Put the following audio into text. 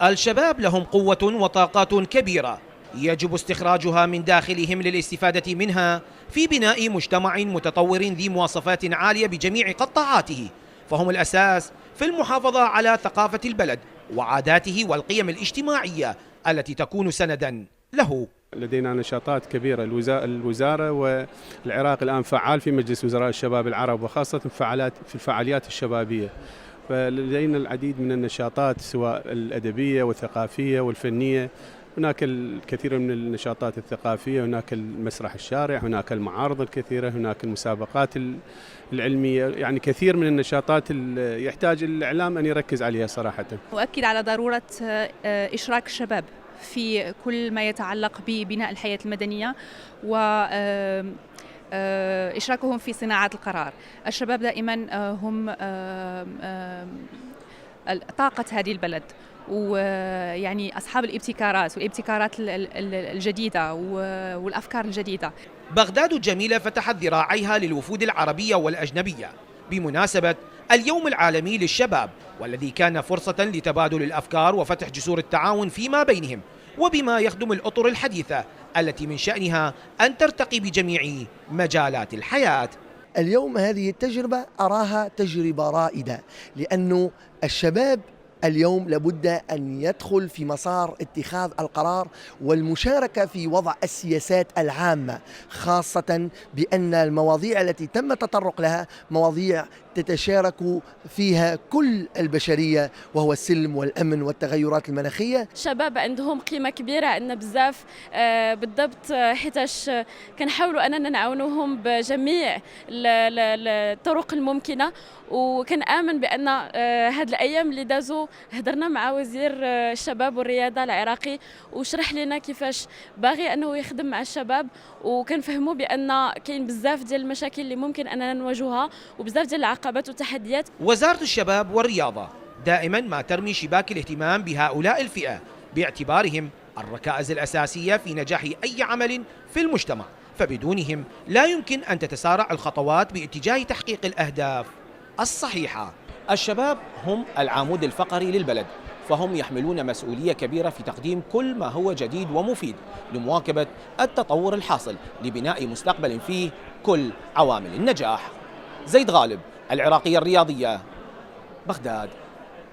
الشباب لهم قوة وطاقات كبيرة يجب استخراجها من داخلهم للاستفادة منها في بناء مجتمع متطور ذي مواصفات عالية بجميع قطاعاته، فهم الأساس في المحافظة على ثقافة البلد وعاداته والقيم الاجتماعية التي تكون سندا له. لدينا نشاطات كبيرة. الوزارة والعراق الآن فعال في مجلس وزراء الشباب العرب، وخاصة في الفعاليات الشبابية. فلدينا العديد من النشاطات سواء الأدبية والثقافية والفنية. هناك الكثير من النشاطات الثقافية، هناك المسرح الشارع، هناك المعارض الكثيرة، هناك المسابقات العلمية، يعني كثير من النشاطات يحتاج الإعلام أن يركز عليها صراحة. أؤكد على ضرورة إشراك الشباب في كل ما يتعلق ببناء الحياة المدنية و إشراكهم في صناعة القرار. الشباب دائما هم طاقة هذه البلد، ويعني أصحاب الابتكارات والابتكارات الجديدة والأفكار الجديدة. بغداد الجميلة فتحت ذراعيها للوفود العربية والأجنبية بمناسبة اليوم العالمي للشباب، والذي كان فرصة لتبادل الأفكار وفتح جسور التعاون فيما بينهم، وبما يخدم الأطر الحديثة التي من شأنها أن ترتقي بجميع مجالات الحياة. اليوم هذه التجربة أراها تجربة رائدة، لأنه الشباب اليوم لابد أن يدخل في مسار اتخاذ القرار والمشاركة في وضع السياسات العامة، خاصة بأن المواضيع التي تم التطرق لها مواضيع تتشارك فيها كل البشرية، وهو السلم والأمن والتغيرات المناخية. الشباب عندهم قيمة كبيرة عندنا بزاف بالضبط، حيتاش كنحاولوا أننا نعاونوهم بجميع الطرق الممكنة. وكان آمن بأن هاد الأيام اللي دازوا هدرنا مع وزير الشباب والرياضة العراقي وشرح لنا كيفاش باغي أنه يخدم مع الشباب، وكنفهموا بأن كاين بزاف ديال المشاكل اللي ممكن أننا نواجهها وبزاف ديال العقبات والتحديات. وزارة الشباب والرياضة دائما ما ترمي شباك الاهتمام بهؤلاء الفئة باعتبارهم الركائز الأساسية في نجاح أي عمل في المجتمع، فبدونهم لا يمكن أن تتسارع الخطوات باتجاه تحقيق الأهداف الصحيحة. الشباب هم العمود الفقري للبلد، فهم يحملون مسؤولية كبيرة في تقديم كل ما هو جديد ومفيد لمواكبة التطور الحاصل لبناء مستقبل فيه كل عوامل النجاح. زيد غالب، العراقية الرياضية، بغداد.